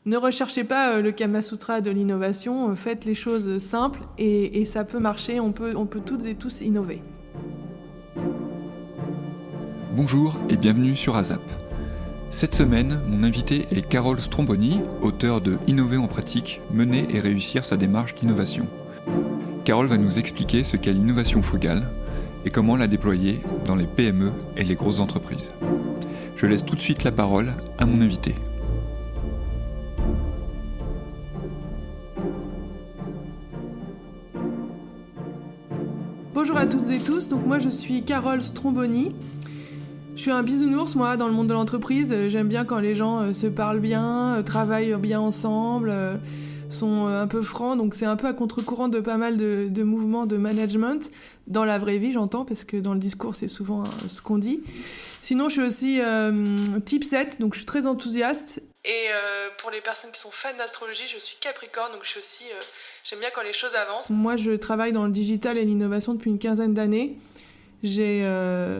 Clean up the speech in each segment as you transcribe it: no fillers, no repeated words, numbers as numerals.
Ne recherchez pas le Kama Sutra de l'innovation, faites les choses simples et ça peut marcher, on peut toutes et tous innover. Bonjour et bienvenue sur ASAP. Cette semaine, mon invité est Carole Stromboni, auteure de Innover en pratique, mener et réussir sa démarche d'innovation. Carole va nous expliquer ce qu'est l'innovation frugale et comment la déployer dans les PME et les grosses entreprises. Je laisse tout de suite la parole à mon invité. Bonjour à toutes et tous, donc moi je suis Carole Stromboni. Je suis un bisounours, moi, dans le monde de l'entreprise. J'aime bien quand les gens se parlent bien, travaillent bien ensemble, sont un peu francs. Donc c'est un peu à contre-courant de pas mal de mouvements de management. Dans la vraie vie, j'entends, parce que dans le discours, c'est souvent ce qu'on dit. Sinon, je suis aussi type 7, donc je suis très enthousiaste. Et pour les personnes qui sont fans d'astrologie, je suis Capricorne, donc je suis aussi... j'aime bien quand les choses avancent. Moi, je travaille dans le digital et l'innovation depuis une quinzaine d'années. J'ai,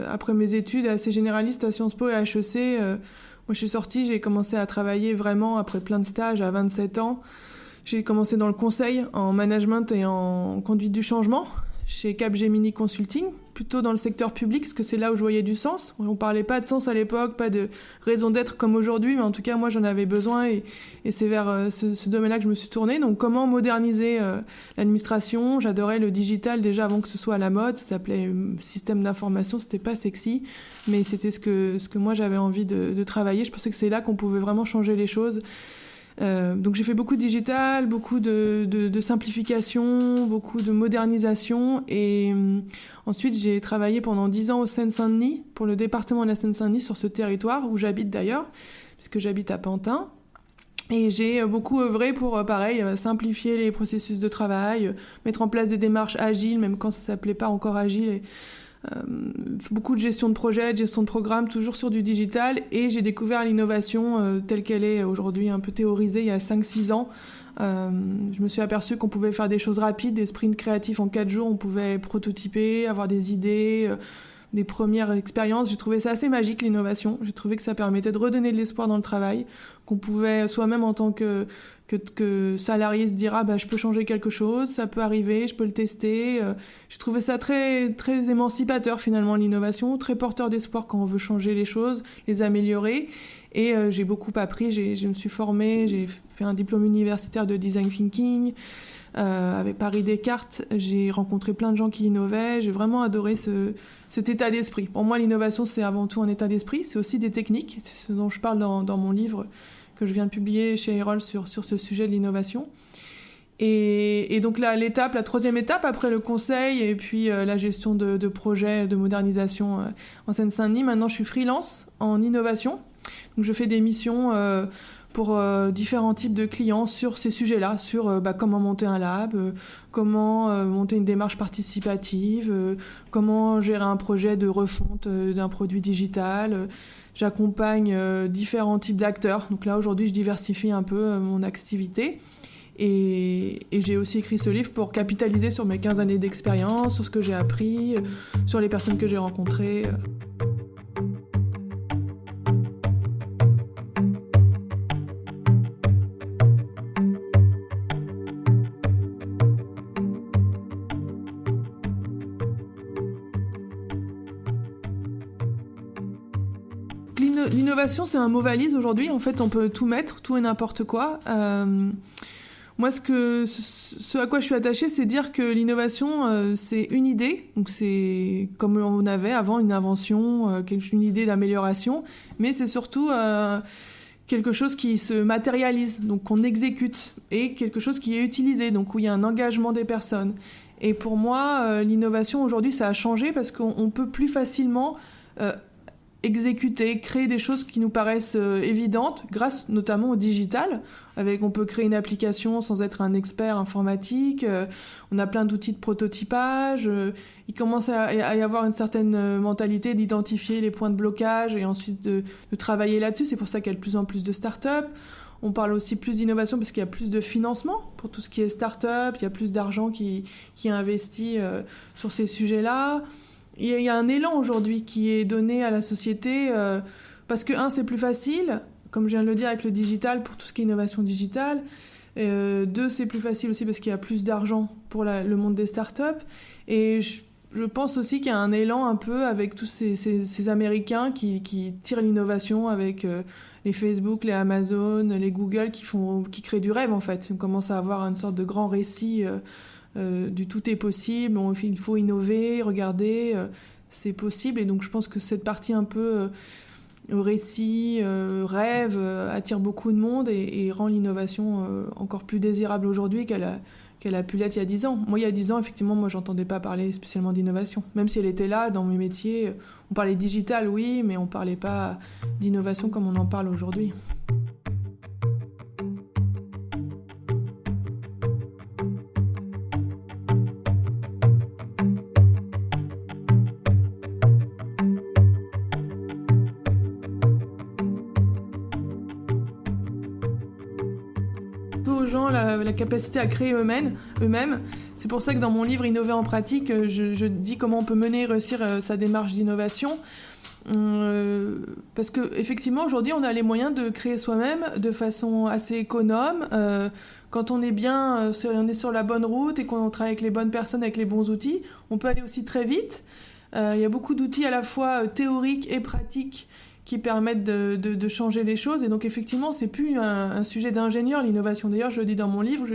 après mes études assez généralistes à Sciences Po et à HEC, moi je suis sortie, j'ai commencé à travailler vraiment après plein de stages à 27 ans. J'ai commencé dans le conseil, en management et en conduite du changement, chez Capgemini Consulting, plutôt dans le secteur public, parce que c'est là où je voyais du sens. On parlait pas de sens à l'époque, pas de raison d'être comme aujourd'hui, mais en tout cas, moi, j'en avais besoin et c'est vers ce domaine-là que je me suis tournée. Donc, comment moderniser l'administration ? J'adorais le digital déjà avant que ce soit à la mode. Ça s'appelait système d'information, c'était pas sexy, mais c'était ce que moi, j'avais envie de travailler. Je pensais que c'est là qu'on pouvait vraiment changer les choses. Donc j'ai fait beaucoup de digital, beaucoup de simplification, beaucoup de modernisation et ensuite j'ai travaillé pendant 10 ans au Seine-Saint-Denis, pour le département de la Seine-Saint-Denis, sur ce territoire où j'habite d'ailleurs, puisque j'habite à Pantin. Et j'ai beaucoup œuvré pour, pareil, simplifier les processus de travail, mettre en place des démarches agiles, même quand ça s'appelait pas encore agile. Beaucoup de gestion de projet, de gestion de programme, toujours sur du digital, et j'ai découvert l'innovation telle qu'elle est aujourd'hui, un peu théorisée il y a 5-6 ans. Je me suis aperçue qu'on pouvait faire des choses rapides, des sprints créatifs en 4 jours, on pouvait prototyper, avoir des idées, des premières expériences. J'ai trouvé ça assez magique, l'innovation. J'ai trouvé que ça permettait de redonner de l'espoir dans le travail, qu'on pouvait soi-même en tant que salarié se dire je peux changer quelque chose, ça peut arriver, je peux le tester. J'ai trouvé ça très très émancipateur finalement, l'innovation, très porteur d'espoir quand on veut changer les choses, les améliorer. Et j'ai beaucoup appris, je me suis formée, j'ai fait un diplôme universitaire de design thinking avec Paris Descartes. J'ai rencontré plein de gens qui innovaient, j'ai vraiment adoré cet état d'esprit. Pour moi, l'innovation, c'est avant tout un état d'esprit, c'est aussi des techniques, c'est ce dont je parle dans mon livre que je viens de publier chez Erol sur ce sujet de l'innovation. Et donc la troisième étape, après le conseil et puis la gestion de projets de modernisation en Seine-Saint-Denis, maintenant je suis freelance en innovation. Donc je fais des missions pour différents types de clients sur ces sujets-là, sur comment monter un lab, comment monter une démarche participative, comment gérer un projet de refonte d'un produit digital. J'accompagne différents types d'acteurs. Donc là, aujourd'hui, je diversifie un peu mon activité. Et j'ai aussi écrit ce livre pour capitaliser sur mes 15 années d'expérience, sur ce que j'ai appris, sur les personnes que j'ai rencontrées. L'innovation, c'est un mot valise aujourd'hui. En fait, on peut tout mettre, tout et n'importe quoi. Moi, ce à quoi je suis attachée, c'est dire que l'innovation, c'est une idée. Donc, c'est comme on avait avant une invention, une idée d'amélioration. Mais c'est surtout quelque chose qui se matérialise, donc qu'on exécute, et quelque chose qui est utilisé, donc où il y a un engagement des personnes. Et pour moi, l'innovation aujourd'hui, ça a changé parce qu'on peut plus facilement exécuter, créer des choses qui nous paraissent évidentes, grâce notamment au digital. On peut créer une application sans être un expert informatique, on a plein d'outils de prototypage, il commence à y avoir une certaine mentalité d'identifier les points de blocage et ensuite de travailler là-dessus. C'est pour ça qu'il y a de plus en plus de start-up. On parle aussi plus d'innovation parce qu'il y a plus de financement pour tout ce qui est start-up, il y a plus d'argent qui est investi sur ces sujets-là. Il y a un élan aujourd'hui qui est donné à la société parce que, c'est plus facile, comme je viens de le dire, avec le digital, pour tout ce qui est innovation digitale. 2, c'est plus facile aussi parce qu'il y a plus d'argent pour le monde des startups. Et je pense aussi qu'il y a un élan un peu avec tous ces Américains qui tirent l'innovation avec les Facebook, les Amazon, les Google qui créent du rêve en fait. On commence à avoir une sorte de grand récit du tout est possible, il faut innover, regarder, c'est possible. Et donc je pense que cette partie un peu récit, rêve, attire beaucoup de monde et rend l'innovation encore plus désirable aujourd'hui qu'elle a pu l'être il y a 10 ans. Moi, il y a 10 ans, effectivement, moi, j'entendais pas parler spécialement d'innovation. Même si elle était là, dans mes métiers, on parlait digital, oui, mais on parlait pas d'innovation comme on en parle aujourd'hui. Aux gens la capacité à créer eux-mêmes. C'est pour ça que dans mon livre Innover en pratique, je dis comment on peut mener et réussir sa démarche d'innovation. Parce que effectivement aujourd'hui on a les moyens de créer soi-même de façon assez économe. Quand on est bien, on est sur la bonne route et qu'on travaille avec les bonnes personnes, avec les bons outils, on peut aller aussi très vite. Il y a beaucoup d'outils à la fois théoriques et pratiques qui permettent de changer les choses. Et donc, effectivement, c'est plus un sujet d'ingénieur, l'innovation. D'ailleurs, je le dis dans mon livre,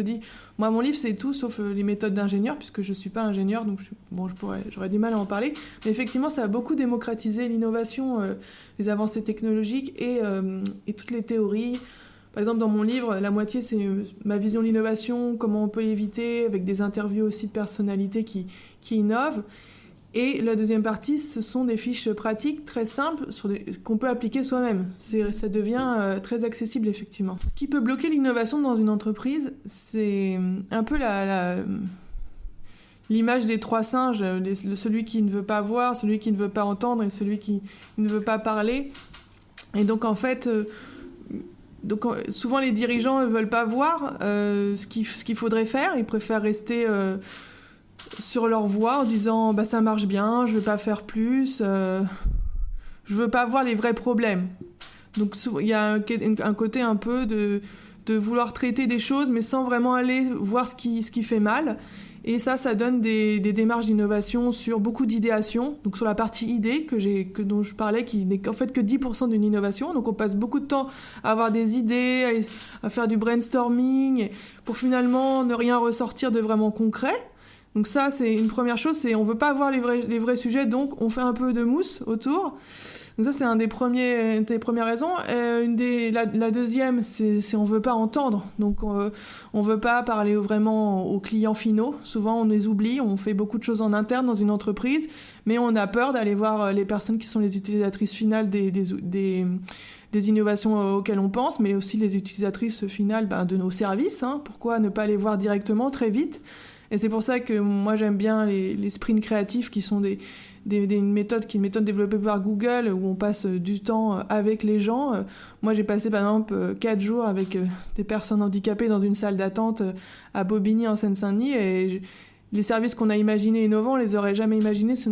moi, mon livre, c'est tout sauf les méthodes d'ingénieur, puisque je ne suis pas ingénieur, donc j'aurais du mal à en parler. Mais effectivement, ça a beaucoup démocratisé l'innovation, les avancées technologiques et toutes les théories. Par exemple, dans mon livre, la moitié, c'est ma vision de l'innovation, comment on peut éviter, avec des interviews aussi de personnalités qui innovent. Et la deuxième partie, ce sont des fiches pratiques très simples qu'on peut appliquer soi-même. Ça devient très accessible, effectivement. Ce qui peut bloquer l'innovation dans une entreprise, c'est un peu l'image des 3 singes, celui qui ne veut pas voir, celui qui ne veut pas entendre et celui qui ne veut pas parler. Et donc, en fait, souvent les dirigeants ne veulent pas voir ce qu'il faudrait faire. Ils préfèrent rester sur leur voie en disant ça marche bien, je veux pas faire plus, je veux pas voir les vrais problèmes. Donc il y a un côté un peu de vouloir traiter des choses mais sans vraiment aller voir ce qui fait mal. Et ça donne des démarches d'innovation sur beaucoup d'idéation, donc sur la partie idée dont je parlais, qui n'est en fait que 10% d'une innovation. Donc on passe beaucoup de temps à avoir des idées, à faire du brainstorming, pour finalement ne rien ressortir de vraiment concret. Donc ça, c'est une première chose, c'est on veut pas avoir les vrais sujets, donc on fait un peu de mousse autour. Donc ça, c'est une des premières raisons. La deuxième, c'est on veut pas entendre. Donc on veut pas parler vraiment aux clients finaux. Souvent, on les oublie. On fait beaucoup de choses en interne dans une entreprise, mais on a peur d'aller voir les personnes qui sont les utilisatrices finales des innovations auxquelles on pense, mais aussi les utilisatrices finales de nos services. Pourquoi ne pas les voir directement, très vite ? Et c'est pour ça que moi j'aime bien les sprints créatifs qui sont une méthode développée par Google où on passe du temps avec les gens. Moi j'ai passé par exemple 4 jours avec des personnes handicapées dans une salle d'attente à Bobigny en Seine-Saint-Denis et les services qu'on a imaginés innovants, on les aurait jamais imaginés si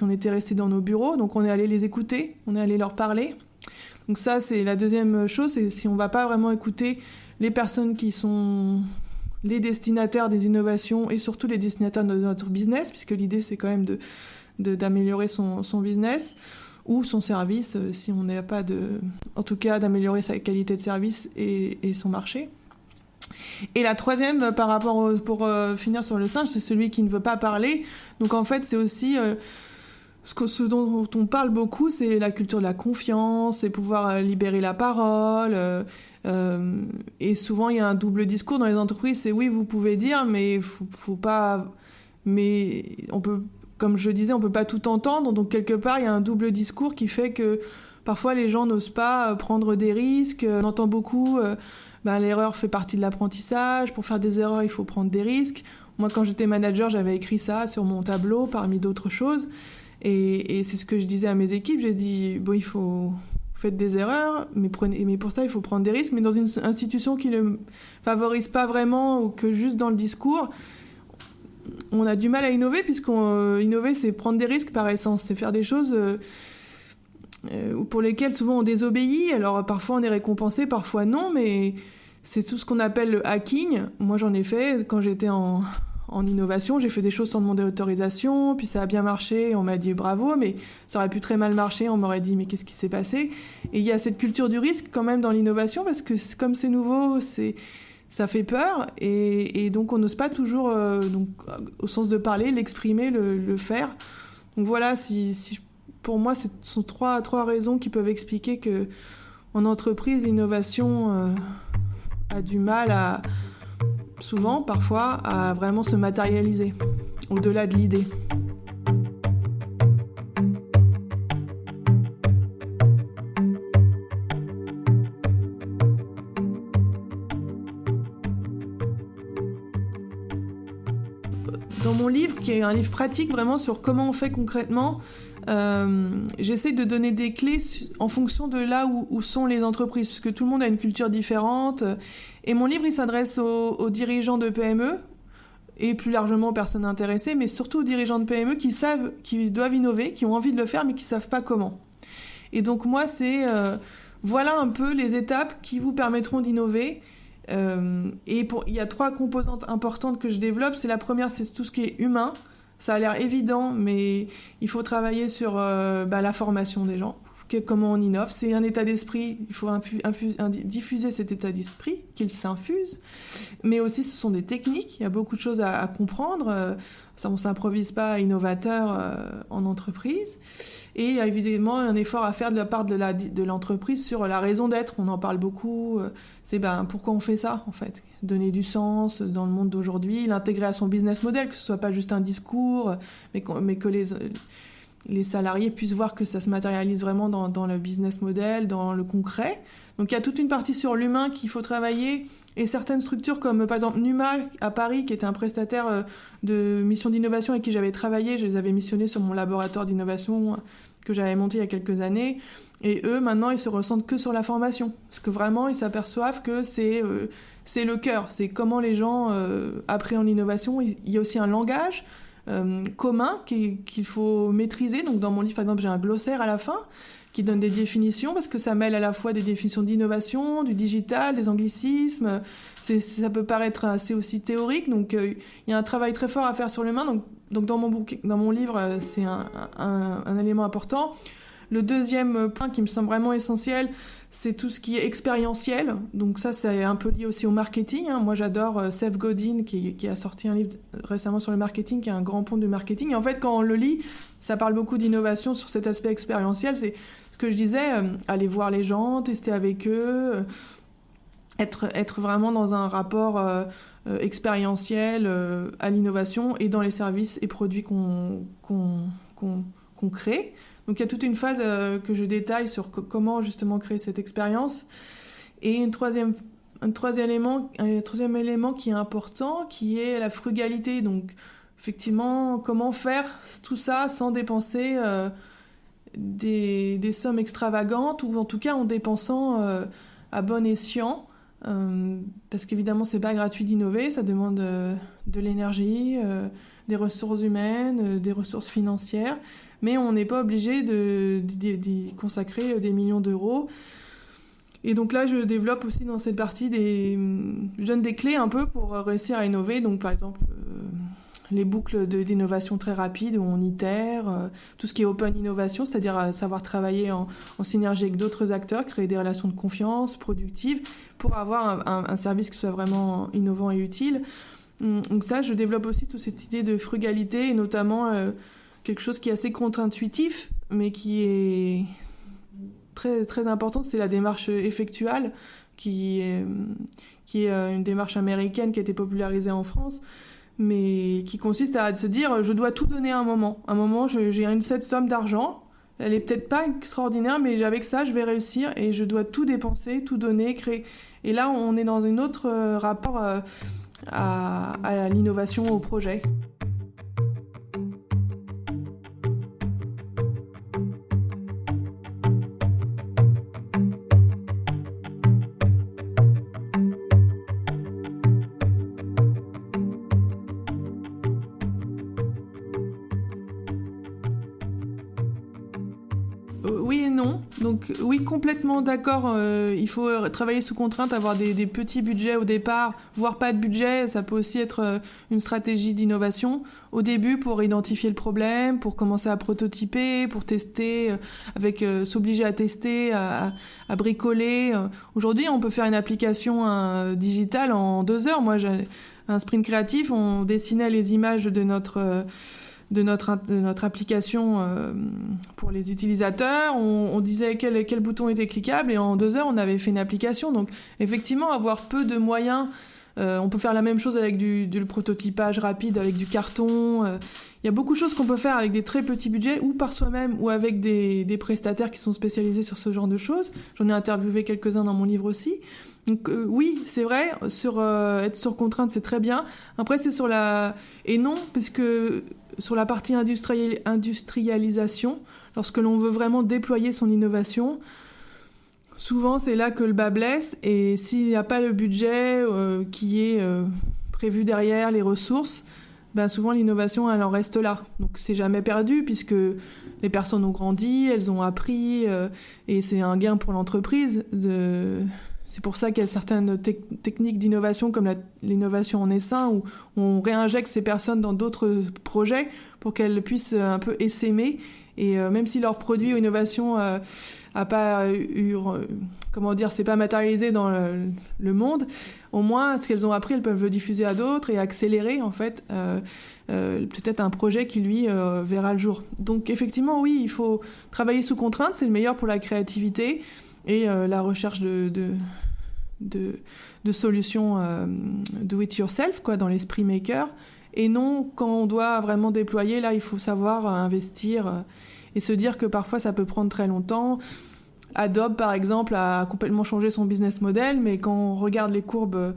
on était resté dans nos bureaux. Donc on est allé les écouter, on est allé leur parler. Donc ça c'est la deuxième chose, c'est si on va pas vraiment écouter les personnes qui sont les destinataires des innovations et surtout les destinataires de notre business, puisque l'idée c'est quand même d'améliorer son business ou son service, si on n'a pas en tout cas d'améliorer sa qualité de service et son marché. Et la troisième, par rapport pour finir sur le singe, c'est celui qui ne veut pas parler. Donc en fait c'est aussi ce dont on parle beaucoup, c'est la culture de la confiance, c'est pouvoir libérer la parole. Et souvent, il y a un double discours dans les entreprises. C'est oui, vous pouvez dire, mais faut pas. Mais on peut, comme je disais, on peut pas tout entendre. Donc quelque part, il y a un double discours qui fait que parfois les gens n'osent pas prendre des risques. On entend beaucoup. L'erreur fait partie de l'apprentissage. Pour faire des erreurs, il faut prendre des risques. Moi, quand j'étais manager, j'avais écrit ça sur mon tableau parmi d'autres choses. Et c'est ce que je disais à mes équipes. J'ai dit faites des erreurs, mais pour ça il faut prendre des risques. Mais dans une institution qui ne favorise pas vraiment ou que juste dans le discours, on a du mal à innover puisqu'innover c'est prendre des risques par essence, c'est faire des choses ou pour lesquels souvent on désobéit. Alors parfois on est récompensé, parfois non, mais c'est tout ce qu'on appelle le hacking. Moi j'en ai fait quand j'étais en innovation, j'ai fait des choses sans demander autorisation, puis ça a bien marché, on m'a dit bravo, mais ça aurait pu très mal marcher, on m'aurait dit mais qu'est-ce qui s'est passé? Et il y a cette culture du risque quand même dans l'innovation, parce que comme c'est nouveau, ça fait peur, et donc on n'ose pas toujours, donc, au sens de parler, l'exprimer, le faire. Donc voilà, pour moi, ce sont trois raisons qui peuvent expliquer que en entreprise, l'innovation a du mal souvent, parfois, à vraiment se matérialiser, au-delà de l'idée. Dans mon livre, qui est un livre pratique vraiment sur comment on fait concrètement, j'essaie de donner des clés en fonction de là où sont les entreprises, parce que tout le monde a une culture différente. Et mon livre, il s'adresse aux dirigeants de PME, et plus largement aux personnes intéressées, mais surtout aux dirigeants de PME qui doivent innover, qui ont envie de le faire, mais qui ne savent pas comment. Et donc moi, voilà un peu les étapes qui vous permettront d'innover. Il y a 3 composantes importantes que je développe. La première, c'est tout ce qui est humain. Ça a l'air évident, mais il faut travailler sur la formation des gens. Comment on innove, c'est un état d'esprit, il faut diffuser cet état d'esprit, qu'il s'infuse, mais aussi ce sont des techniques, il y a beaucoup de choses à comprendre, on ne s'improvise pas innovateur en entreprise, et il y a évidemment un effort à faire de la part de l'entreprise sur la raison d'être, on en parle beaucoup, c'est pourquoi on fait ça en fait, donner du sens dans le monde d'aujourd'hui, l'intégrer à son business model, que ce ne soit pas juste un discours, mais que les salariés puissent voir que ça se matérialise vraiment dans le business model, dans le concret. Donc il y a toute une partie sur l'humain qu'il faut travailler, et certaines structures comme par exemple Numa à Paris, qui était un prestataire de mission d'innovation avec qui j'avais travaillé, je les avais missionnés sur mon laboratoire d'innovation que j'avais monté il y a quelques années, et eux maintenant ils se ressentent que sur la formation, parce que vraiment ils s'aperçoivent que c'est le cœur, c'est comment les gens appréhendent l'innovation. Il y a aussi un langage commun qu'il faut maîtriser. Donc dans mon livre, par exemple, j'ai un glossaire à la fin qui donne des définitions, parce que ça mêle à la fois des définitions d'innovation, du digital, des anglicismes. Ça peut paraître assez aussi théorique, donc il y a un travail très fort à faire sur l'humain. Donc dans mon livre, c'est un élément important. Le deuxième point qui me semble vraiment essentiel, c'est tout ce qui est expérientiel. Donc ça, c'est un peu lié aussi au marketing. Moi, j'adore Seth Godin, qui a sorti un livre récemment sur le marketing, qui est un grand pont du marketing. Et en fait, quand on le lit, ça parle beaucoup d'innovation sur cet aspect expérientiel. C'est ce que je disais, aller voir les gens, tester avec eux, être vraiment dans un rapport expérientiel à l'innovation et dans les services et produits qu'on crée. Donc il y a toute une phase que je détaille sur comment justement créer cette expérience. Et un troisième élément qui est important, qui est la frugalité. Donc effectivement, comment faire tout ça sans dépenser des sommes extravagantes, ou en tout cas en dépensant à bon escient. Parce qu'évidemment, c'est pas gratuit d'innover, ça demande de l'énergie, des ressources humaines, des ressources financières. Mais on n'est pas obligé d'y consacrer des millions d'euros. Et donc là, je développe aussi dans cette partie je donne des clés un peu pour réussir à innover. Donc par exemple, les boucles d'innovation très rapides où on itère, tout ce qui est open innovation, c'est-à-dire savoir travailler en synergie avec d'autres acteurs, créer des relations de confiance productives pour avoir un service qui soit vraiment innovant et utile. Donc ça, je développe aussi toute cette idée de frugalité, et notamment quelque chose qui est assez contre-intuitif, mais qui est très, très important, c'est la démarche effectuale, qui est une démarche américaine qui a été popularisée en France, mais qui consiste à se dire je dois tout donner à un moment. À un moment, j'ai cette somme d'argent, elle est peut-être pas extraordinaire, mais avec ça, je vais réussir, et je dois tout dépenser, tout donner, créer. Et là, on est dans un autre rapport à l'innovation, au projet. Oui et non. Donc oui, complètement d'accord, il faut travailler sous contrainte, avoir des petits budgets au départ, voire pas de budget, ça peut aussi être une stratégie d'innovation au début pour identifier le problème, pour commencer à prototyper, pour tester, s'obliger à tester, à bricoler. Aujourd'hui, on peut faire une application digitale en 2 heures. Moi, j'ai un sprint créatif, on dessinait les images de notre application pour les utilisateurs, on disait quel bouton était cliquable et en 2 heures on avait fait une application. Donc effectivement, avoir peu de moyens, on peut faire la même chose avec du prototypage rapide, avec du carton. Il y a beaucoup de choses qu'on peut faire avec des très petits budgets, ou par soi-même, ou avec des prestataires qui sont spécialisés sur ce genre de choses. J'en ai interviewé quelques-uns dans mon livre aussi. Donc oui, c'est vrai, être sur contrainte, c'est très bien. Après, c'est et non, parce que sur la partie industrialisation, lorsque l'on veut vraiment déployer son innovation, souvent c'est là que le bas blesse, et s'il n'y a pas le budget qui est prévu derrière, les ressources, ben souvent l'innovation elle en reste là. Donc c'est jamais perdu puisque les personnes ont grandi, elles ont appris, et c'est un gain pour l'entreprise. C'est pour ça qu'il y a certaines techniques d'innovation comme l'innovation en essaim où on réinjecte ces personnes dans d'autres projets pour qu'elles puissent un peu essaimer. Et même si leur produit ou innovation a pas c'est pas matérialisé dans le monde, au moins ce qu'elles ont appris, elles peuvent le diffuser à d'autres et accélérer en fait peut-être un projet qui lui verra le jour. Donc effectivement, oui, il faut travailler sous contrainte, c'est le meilleur pour la créativité et la recherche de solutions do it yourself quoi, dans l'esprit maker. Et non, quand on doit vraiment déployer, là, il faut savoir investir et se dire que parfois, ça peut prendre très longtemps. Adobe, par exemple, a complètement changé son business model, mais quand on regarde les courbes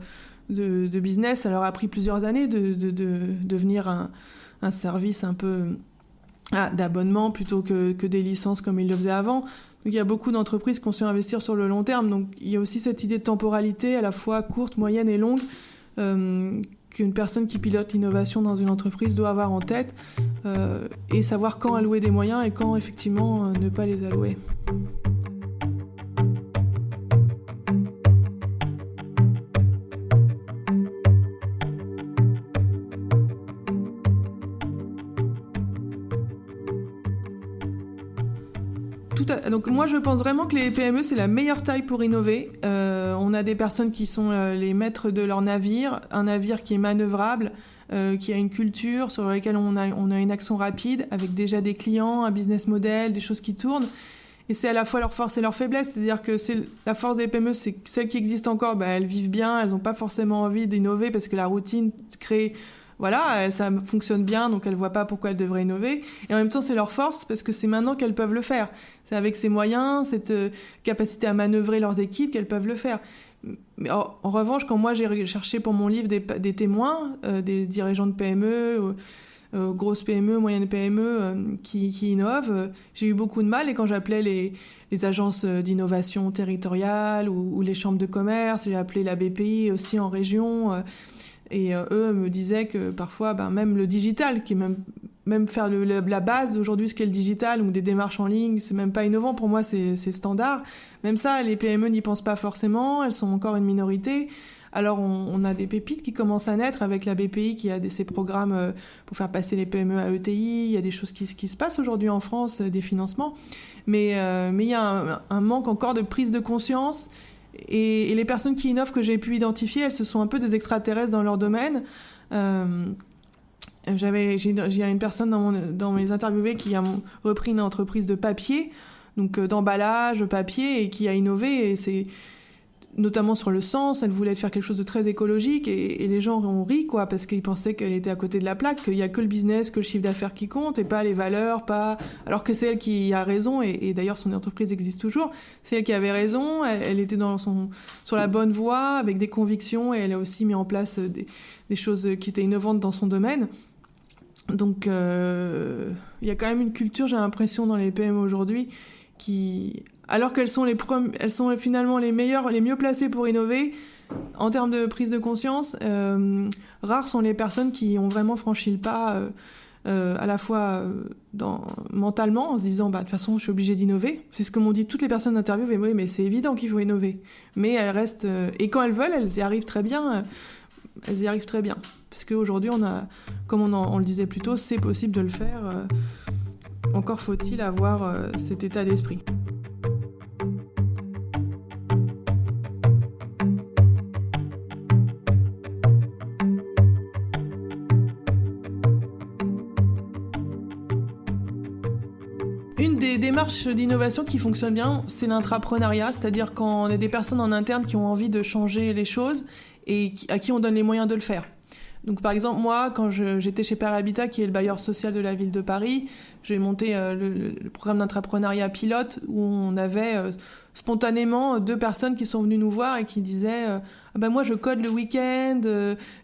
de business, ça leur a pris plusieurs années de devenir un service un peu d'abonnement plutôt que des licences comme ils le faisaient avant. Donc il y a beaucoup d'entreprises qui ont su investir sur le long terme. Donc il y a aussi cette idée de temporalité à la fois courte, moyenne et longue qu'une personne qui pilote l'innovation dans une entreprise doit avoir en tête et savoir quand allouer des moyens et quand effectivement ne pas les allouer. Donc moi je pense vraiment que les PME c'est la meilleure taille pour innover. On a des personnes qui sont les maîtres de leur navire, un navire qui est manœuvrable, qui a une culture sur laquelle on a une action rapide avec déjà des clients, un business model, des choses qui tournent. Et c'est à la fois leur force et leur faiblesse, c'est-à-dire que la force des PME, c'est que celles qui existent encore, elles vivent bien, elles n'ont pas forcément envie d'innover parce que la routine crée... Voilà, ça fonctionne bien, donc elles voient pas pourquoi elles devraient innover. Et en même temps, c'est leur force parce que c'est maintenant qu'elles peuvent le faire. C'est avec ces moyens, cette capacité à manœuvrer leurs équipes qu'elles peuvent le faire. Mais en revanche, quand moi j'ai cherché pour mon livre des témoins, des dirigeants de PME, grosses PME, moyennes PME qui innovent, j'ai eu beaucoup de mal. Et quand j'appelais les agences d'innovation territoriale ou les chambres de commerce, j'ai appelé la BPI aussi en région. Et eux me disaient que parfois, même le digital, qui est même faire la base d'aujourd'hui, ce qu'est le digital ou des démarches en ligne, c'est même pas innovant. Pour moi, c'est standard. Même ça, les PME n'y pensent pas forcément. Elles sont encore une minorité. Alors, on a des pépites qui commencent à naître avec la BPI qui a ces programmes pour faire passer les PME à ETI. Il y a des choses qui se passent aujourd'hui en France, des financements. Mais il y a un manque encore de prise de conscience. Et les personnes qui innovent que j'ai pu identifier, elles se sont un peu des extraterrestres dans leur domaine. J'ai une personne dans mes interviewés qui a repris une entreprise de papier, donc d'emballage, papier, et qui a innové. Et c'est notamment sur le sens, elle voulait faire quelque chose de très écologique, et les gens ont ri, quoi, parce qu'ils pensaient qu'elle était à côté de la plaque, qu'il y a que le business, que le chiffre d'affaires qui compte, et pas les valeurs, alors que c'est elle qui a raison, et d'ailleurs son entreprise existe toujours, c'est elle qui avait raison, elle était sur la bonne voie, avec des convictions, et elle a aussi mis en place des choses qui étaient innovantes dans son domaine. Donc il y a quand même une culture, j'ai l'impression, dans les PME aujourd'hui, alors qu'elles sont elles sont finalement les mieux placées pour innover en termes de prise de conscience, rares sont les personnes qui ont vraiment franchi le pas à la fois mentalement, en se disant de toute façon je suis obligée d'innover. C'est ce que m'ont dit toutes les personnes interviewées. Oui, mais c'est évident qu'il faut innover. Mais elles restent et quand elles veulent, elles y arrivent très bien. Parce qu'aujourd'hui, comme on le disait plus tôt, c'est possible de le faire. Encore faut-il avoir cet état d'esprit. Une des démarches d'innovation qui fonctionne bien, c'est l'intrapreneuriat, c'est-à-dire quand on a des personnes en interne qui ont envie de changer les choses et à qui on donne les moyens de le faire. Donc par exemple, moi, quand j'étais chez Père Habitat, qui est le bailleur social de la ville de Paris, j'ai monté le programme d'intrapreneuriat pilote où on avait spontanément 2 personnes qui sont venues nous voir et qui disaient moi je code le week-end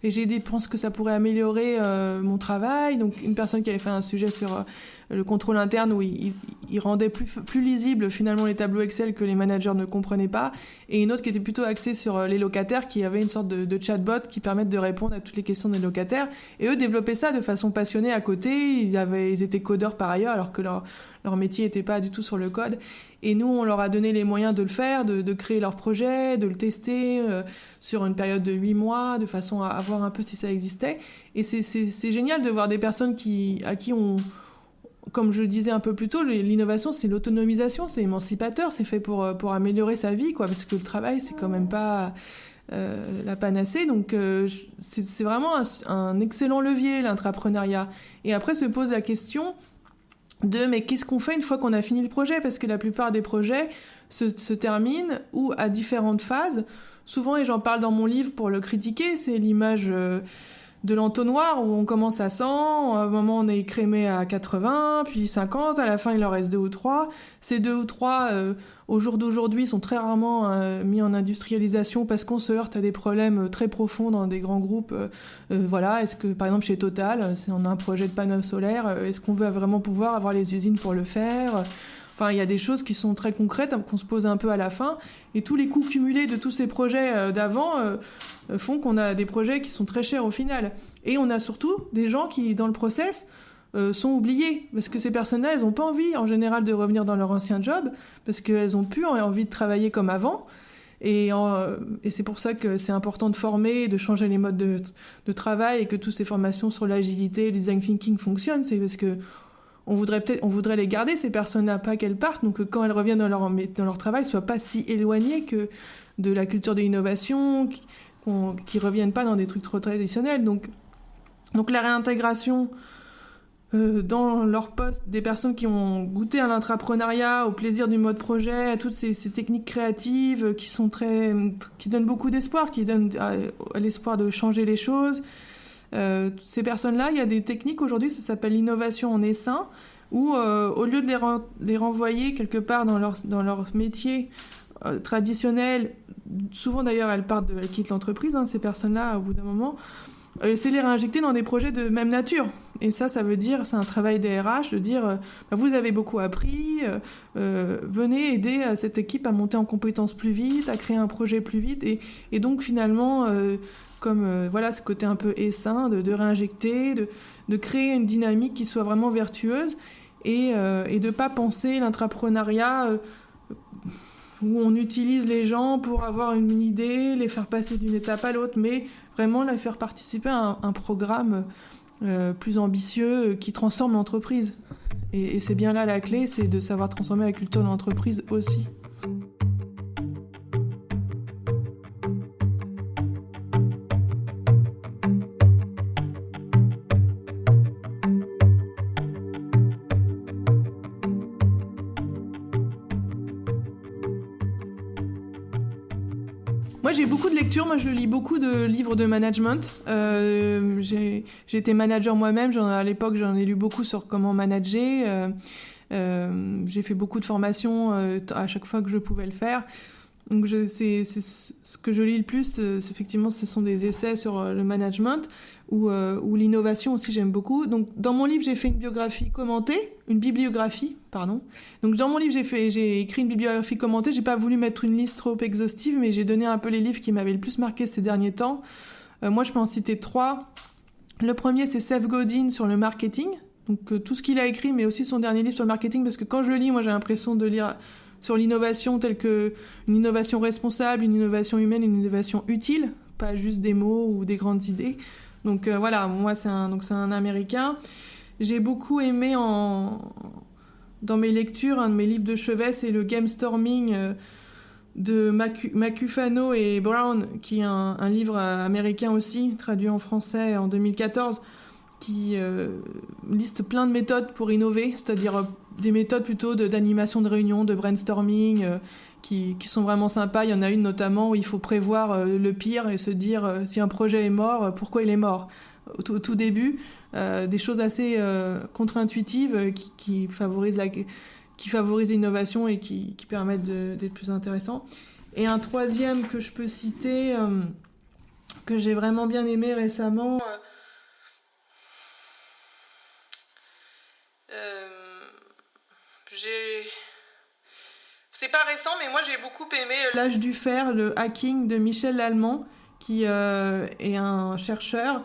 et je pense que ça pourrait améliorer mon travail. Donc une personne qui avait fait un sujet sur le contrôle interne où il rendait plus lisible finalement les tableaux Excel que les managers ne comprenaient pas, et une autre qui était plutôt axée sur les locataires, qui avait une sorte de chatbot qui permettent de répondre à toutes les questions des locataires, et eux développaient ça de façon passionnée à côté. Ils étaient codeurs par ailleurs alors que leur métier n'était pas du tout sur le code, et nous on leur a donné les moyens de le faire, de créer leur projet, de le tester sur une période de 8 mois de façon à voir un peu si ça existait. Et c'est génial de voir des personnes à qui on, comme je le disais un peu plus tôt, l'innovation, c'est l'autonomisation, c'est émancipateur, c'est fait pour améliorer sa vie, quoi, parce que le travail, c'est quand même pas la panacée. Donc, c'est vraiment un excellent levier, l'intrapreneuriat. Et après se pose la question mais qu'est-ce qu'on fait une fois qu'on a fini le projet ? Parce que la plupart des projets se terminent ou à différentes phases. Souvent, et j'en parle dans mon livre pour le critiquer, c'est l'image de l'entonnoir où on commence à 100, à un moment on est écrémé à 80, puis 50, à la fin il en reste 2 ou 3. Ces 2 ou 3, au jour d'aujourd'hui, sont très rarement mis en industrialisation parce qu'on se heurte à des problèmes très profonds dans des grands groupes. Est-ce que par exemple chez Total, si on a un projet de panneaux solaires, est-ce qu'on veut vraiment pouvoir avoir les usines pour le faire ? Enfin, il y a des choses qui sont très concrètes qu'on se pose un peu à la fin, et tous les coûts cumulés de tous ces projets d'avant font qu'on a des projets qui sont très chers au final. Et on a surtout des gens qui, dans le process, sont oubliés, parce que ces personnes-là, elles n'ont pas envie, en général, de revenir dans leur ancien job, parce qu'elles n'ont plus envie de travailler comme avant. Et c'est pour ça que c'est important de former, de changer les modes de travail, et que toutes ces formations sur l'agilité, le design thinking fonctionnent. C'est parce que on voudrait les garder, ces personnes-là, pas qu'elles partent, donc que quand elles reviennent dans leur travail, soient pas si éloignées que de la culture de l'innovation, qui reviennent pas dans des trucs trop traditionnels. Donc la réintégration dans leur poste des personnes qui ont goûté à l'intrapreneuriat, au plaisir du mode projet, à toutes ces techniques créatives qui donnent beaucoup d'espoir, qui donnent à l'espoir de changer les choses. Ces personnes-là, il y a des techniques aujourd'hui, ça s'appelle l'innovation en essaim, où au lieu de les renvoyer quelque part dans leur métier traditionnel, souvent d'ailleurs elles quittent l'entreprise, ces personnes-là, au bout d'un moment, c'est les réinjecter dans des projets de même nature. Et ça veut dire, c'est un travail des RH, de dire vous avez beaucoup appris, venez aider cette équipe à monter en compétences plus vite, à créer un projet plus vite, et donc finalement ce côté un peu essaim, de réinjecter, de créer une dynamique qui soit vraiment vertueuse, et de pas penser l'intrapreneuriat où on utilise les gens pour avoir une idée, les faire passer d'une étape à l'autre, mais vraiment les faire participer à un programme plus ambitieux qui transforme l'entreprise. Et c'est bien là la clé, c'est de savoir transformer la culture de l'entreprise aussi. Moi, j'ai beaucoup de lectures. Moi, je lis beaucoup de livres de management. J'ai été manager moi-même. À l'époque, j'en ai lu beaucoup sur comment manager. J'ai fait beaucoup de formations à chaque fois que je pouvais le faire. Donc, c'est ce que je lis le plus. Effectivement, ce sont des essais sur le management ou l'innovation aussi. J'aime beaucoup. Donc, dans mon livre, j'ai fait une bibliographie. Donc, dans mon livre, j'ai écrit une bibliographie commentée. J'ai pas voulu mettre une liste trop exhaustive, mais j'ai donné un peu les livres qui m'avaient le plus marqué ces derniers temps. Moi, je peux en citer 3. Le premier, c'est Seth Godin sur le marketing. Donc tout ce qu'il a écrit, mais aussi son dernier livre sur le marketing, parce que quand je le lis, moi j'ai l'impression de lire sur l'innovation telle que une innovation responsable, une innovation humaine, une innovation utile, pas juste des mots ou des grandes idées. Donc voilà, moi c'est un Américain. J'ai beaucoup aimé dans mes lectures, un de mes livres de chevet, c'est le Game Storming de Macufano et Brown, qui est un livre américain aussi, traduit en français en 2014, qui liste plein de méthodes pour innover, c'est-à-dire des méthodes plutôt d'animation de réunion, de brainstorming, qui sont vraiment sympas. Il y en a une notamment où il faut prévoir le pire et se dire si un projet est mort, pourquoi il est mort au tout début. Des choses assez contre-intuitives qui favorisent l'innovation et qui permettent d'être plus intéressants. Et un troisième que je peux citer, que j'ai vraiment bien aimé récemment, c'est pas récent, mais moi j'ai beaucoup aimé L'âge du fer, le hacking de Michel Lallemand, qui est un chercheur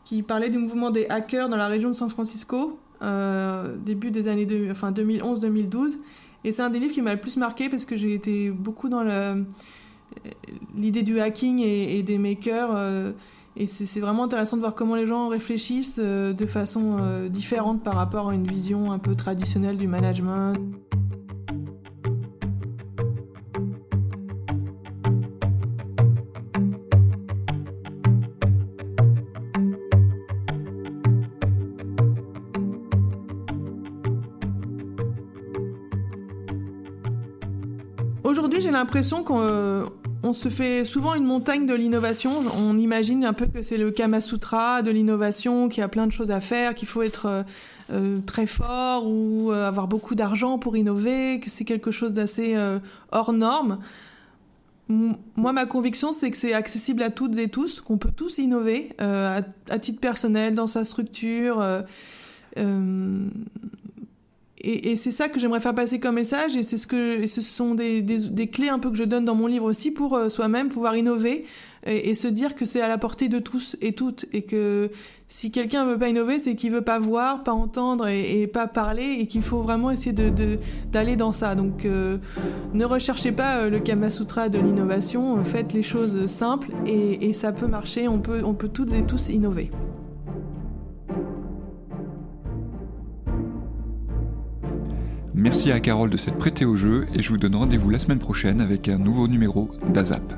qui parlait du mouvement des hackers dans la région de San Francisco, début des années 2011-2012. Et c'est un des livres qui m'a le plus marqué parce que j'ai été beaucoup dans l'idée du hacking et des makers. Et c'est vraiment intéressant de voir comment les gens réfléchissent de façon différente par rapport à une vision un peu traditionnelle du management. Aujourd'hui, j'ai l'impression qu'on se fait souvent une montagne de l'innovation. On imagine un peu que c'est le Kama Sutra de l'innovation, qu'il y a plein de choses à faire, qu'il faut être très fort ou avoir beaucoup d'argent pour innover, que c'est quelque chose d'assez hors norme. Moi, ma conviction, c'est que c'est accessible à toutes et tous, qu'on peut tous innover à titre personnel, dans sa structure. Et c'est ça que j'aimerais faire passer comme message, et ce sont des clés un peu que je donne dans mon livre aussi pour soi-même pouvoir innover et se dire que c'est à la portée de tous et toutes, et que si quelqu'un veut pas innover, c'est qu'il veut pas voir, pas entendre et pas parler, et qu'il faut vraiment essayer d'aller dans ça. Donc ne recherchez pas le Kama Sutra de l'innovation, faites les choses simples et ça peut marcher, on peut toutes et tous innover. Merci à Carole de s'être prêtée au jeu et je vous donne rendez-vous la semaine prochaine avec un nouveau numéro d'AZAP.